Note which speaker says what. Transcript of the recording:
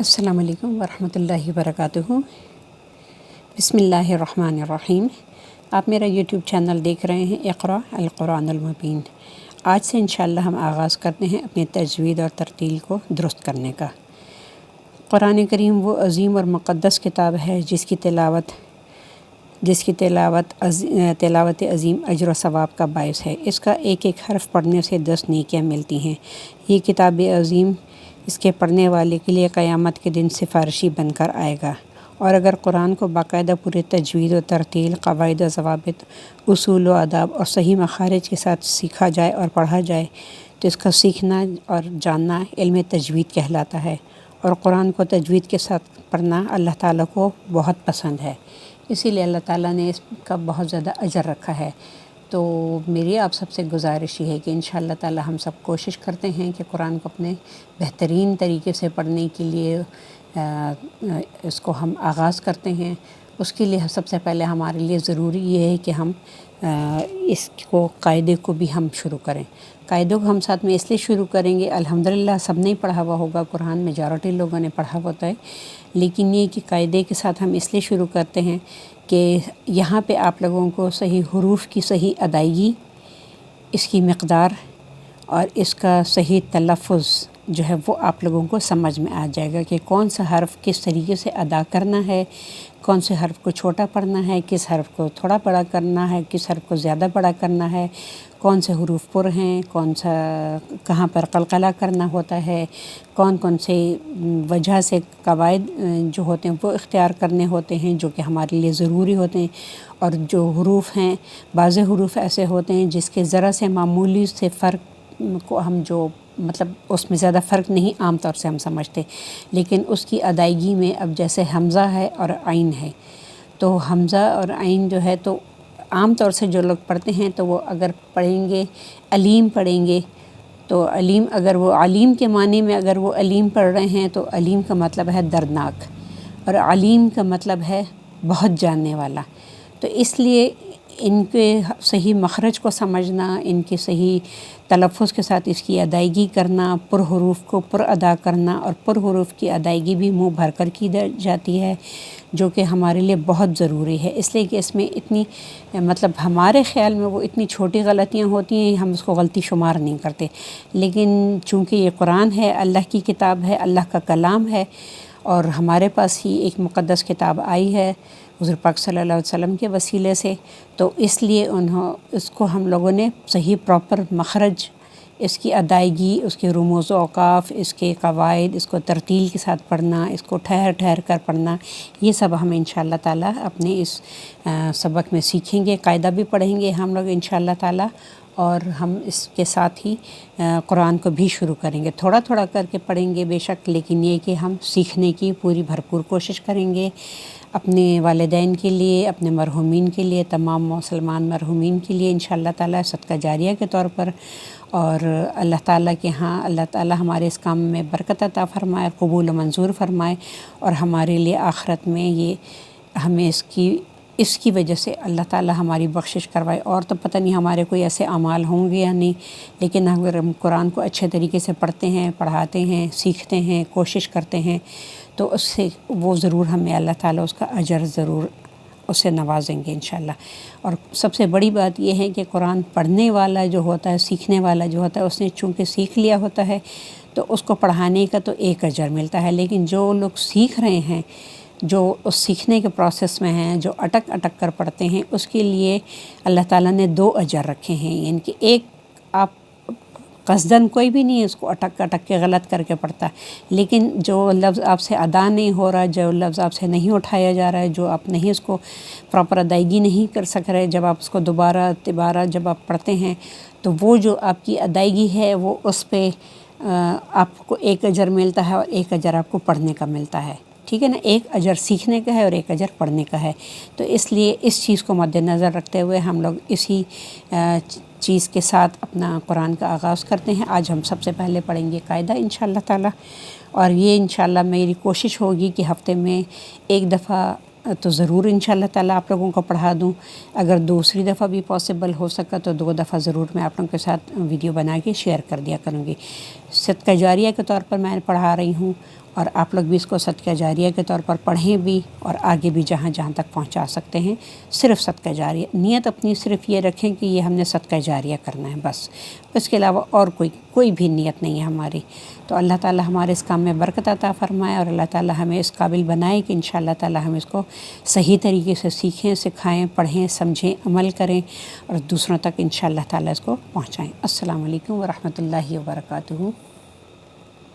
Speaker 1: السلام علیکم ورحمۃ اللہ وبرکاتہ۔ بسم اللہ الرحمن الرحیم۔ آپ میرا یوٹیوب چینل دیکھ رہے ہیں اقرا القرآن المبین۔ آج سے انشاءاللہ ہم آغاز کرتے ہیں اپنے تجوید اور ترتیل کو درست کرنے کا۔ قرآن کریم وہ عظیم اور مقدس کتاب ہے جس کی تلاوت عظیم اجر و ثواب کا باعث ہے۔ اس کا ایک ایک حرف پڑھنے سے 10 نیکیاں ملتی ہیں۔ یہ کتاب عظیم اس کے پڑھنے والے کے لیے قیامت کے دن سفارشی بن کر آئے گا۔ اور اگر قرآن کو باقاعدہ پورے تجوید و ترتیل، قواعد و ضوابط، اصول و آداب اور صحیح مخارج کے ساتھ سیکھا جائے اور پڑھا جائے تو اس کا سیکھنا اور جاننا علم تجوید کہلاتا ہے۔ اور قرآن کو تجوید کے ساتھ پڑھنا اللہ تعالیٰ کو بہت پسند ہے، اسی لیے اللہ تعالیٰ نے اس کا بہت زیادہ اجر رکھا ہے۔ تو میری آپ سب سے گزارش یہ ہے کہ انشاءاللہ تعالیٰ ہم سب کوشش کرتے ہیں کہ قرآن کو اپنے بہترین طریقے سے پڑھنے کے لیے اس کو ہم آغاز کرتے ہیں۔ اس کے لیے سب سے پہلے ہمارے لیے ضروری یہ ہے کہ ہم اس کو قاعدے کو بھی ہم شروع کریں۔ قاعدوں کو ہم ساتھ میں اس لیے شروع کریں گے، الحمدللہ سب نے پڑھا ہوا ہوگا قرآن، میجارٹی لوگوں نے پڑھا ہوتا ہے، لیکن یہ کہ قاعدے کے ساتھ ہم اس لیے شروع کرتے ہیں کہ یہاں پہ آپ لوگوں کو صحیح حروف کی صحیح ادائیگی، اس کی مقدار اور اس کا صحیح تلفظ جو ہے وہ آپ لوگوں کو سمجھ میں آ جائے گا کہ کون سا حرف کس طریقے سے ادا کرنا ہے، کون سے حرف کو چھوٹا پڑھنا ہے، کس حرف کو تھوڑا بڑا کرنا ہے، کس حرف کو زیادہ بڑا کرنا ہے، کون سے حروف پر ہیں، کون سا کہاں پر قلقلہ کرنا ہوتا ہے، کون سے وجہ سے قواعد جو ہوتے ہیں وہ اختیار کرنے ہوتے ہیں جو کہ ہمارے لیے ضروری ہوتے ہیں۔ اور جو حروف ہیں، بعض حروف ایسے ہوتے ہیں جس کے ذرا سے معمولی سے فرق کو ہم جو مطلب اس میں زیادہ فرق نہیں عام طور سے ہم سمجھتے، لیکن اس کی ادائیگی میں اب جیسے حمزہ ہے اور عین ہے، تو حمزہ اور عین جو ہے تو عام طور سے جو لوگ پڑھتے ہیں تو وہ اگر پڑھیں گے علیم پڑھیں گے تو علیم، اگر وہ علیم کے معنی میں اگر وہ علیم پڑھ رہے ہیں تو علیم کا مطلب ہے دردناک، اور علیم کا مطلب ہے بہت جاننے والا۔ تو اس لیے ان کے صحیح مخرج کو سمجھنا، ان کے صحیح تلفظ کے ساتھ اس کی ادائیگی کرنا، پر حروف کو پر ادا کرنا، اور پر حروف کی ادائیگی بھی منہ بھر کر کی جاتی ہے جو کہ ہمارے لیے بہت ضروری ہے، اس لیے کہ اس میں اتنی مطلب ہمارے خیال میں وہ اتنی چھوٹی غلطیاں ہوتی ہیں ہم اس کو غلطی شمار نہیں کرتے، لیکن چونکہ یہ قرآن ہے، اللہ کی کتاب ہے، اللہ کا کلام ہے، اور ہمارے پاس ہی ایک مقدس کتاب آئی ہے حضور پاک صلی اللہ علیہ وسلم کے وسیلے سے، تو اس لیے اس کو ہم لوگوں نے صحیح پراپر مخرج، اس کی ادائیگی، اس کے رموز و اوقاف، اس کے قواعد، اس کو ترتیل کے ساتھ پڑھنا، اس کو ٹھہر ٹھہر کر پڑھنا، یہ سب ہم انشاءاللہ تعالیٰ اپنے اس سبق میں سیکھیں گے۔ قاعدہ بھی پڑھیں گے ہم لوگ انشاءاللہ تعالیٰ، اور ہم اس کے ساتھ ہی قرآن کو بھی شروع کریں گے، تھوڑا تھوڑا کر کے پڑھیں گے بے شک، لیکن یہ کہ ہم سیکھنے کی پوری بھرپور کوشش کریں گے، اپنے والدین کے لیے، اپنے مرحومین کے لیے، تمام مسلمان مرحومین کے لیے انشاءاللہ تعالیٰ صدقہ جاریہ کے طور پر، اور اللہ تعالیٰ کے ہاں اللہ تعالیٰ ہمارے اس کام میں برکت عطا فرمائے، قبول و منظور فرمائے، اور ہمارے لیے آخرت میں یہ ہمیں اس کی وجہ سے اللہ تعالیٰ ہماری بخشش کروائے۔ اور تو پتہ نہیں ہمارے کوئی ایسے اعمال ہوں گے یا نہیں، لیکن اگر ہم قرآن کو اچھے طریقے سے پڑھتے ہیں، پڑھاتے ہیں، سیکھتے ہیں، کوشش کرتے ہیں تو اس سے وہ ضرور ہمیں اللہ تعالیٰ اس کا اجر ضرور اس سے نوازیں گے انشاءاللہ۔ اور سب سے بڑی بات یہ ہے کہ قرآن پڑھنے والا جو ہوتا ہے، سیکھنے والا جو ہوتا ہے، اس نے چونکہ سیکھ لیا ہوتا ہے تو اس کو پڑھانے کا تو ایک اجر ملتا ہے، لیکن جو لوگ سیکھ رہے ہیں، جو اس سیکھنے کے پروسیس میں ہیں، جو اٹک اٹک کر پڑھتے ہیں، اس کے لیے اللہ تعالیٰ نے 2 اجر رکھے ہیں، یعنی کہ ایک آپ قصداً کوئی بھی نہیں اس کو اٹک اٹک کے غلط کر کے پڑھتا، لیکن جو لفظ آپ سے ادا نہیں ہو رہا، جو لفظ آپ سے نہیں اٹھایا جا رہا ہے، جو آپ نہیں اس کو پراپر ادائیگی نہیں کر سک رہے، جب آپ اس کو دوبارہ تبارہ جب آپ پڑھتے ہیں تو وہ جو آپ کی ادائیگی ہے وہ اس پہ آپ کو ایک اجر ملتا ہے اور ایک اجر آپ کو پڑھنے کا ملتا ہے، ٹھیک ہے نا، ایک اجر سیکھنے کا ہے اور ایک اجر پڑھنے کا ہے۔ تو اس لیے اس چیز کو مد نظر رکھتے ہوئے ہم لوگ اسی چیز کے ساتھ اپنا قرآن کا آغاز کرتے ہیں۔ آج ہم سب سے پہلے پڑھیں گے قاعدہ انشاءاللہ تعالیٰ، اور یہ انشاءاللہ میری کوشش ہوگی کہ ہفتے میں ایک دفعہ تو ضرور انشاءاللہ تعالیٰ آپ لوگوں کو پڑھا دوں، اگر دوسری دفعہ بھی پاسبل ہو سکا تو 2 دفعہ ضرور میں آپ لوگوں کے ساتھ ویڈیو بنا کے شیئر کر دیا کروں گی۔ صدقہ جاریہ کے طور پر میں پڑھا رہی ہوں، اور آپ لوگ بھی اس کو صدقہ جاریہ کے طور پر پڑھیں بھی، اور آگے بھی جہاں جہاں تک پہنچا سکتے ہیں صرف صدقہ جاریہ۔ نیت اپنی صرف یہ رکھیں کہ یہ ہم نے صدقہ جاریہ کرنا ہے بس، اس کے علاوہ اور کوئی بھی نیت نہیں ہے ہماری۔ تو اللہ تعالی ہمارے اس کام میں برکت عطا فرمائے، اور اللہ تعالی ہمیں اس قابل بنائے کہ انشاءاللہ تعالی ہم اس کو صحیح طریقے سے سیکھیں، سکھائیں، پڑھیں، سمجھیں، عمل کریں، اور دوسروں تک انشاءاللہ تعالی اس کو پہنچائیں۔ السلام علیکم ورحمۃ اللہ وبرکاتہ۔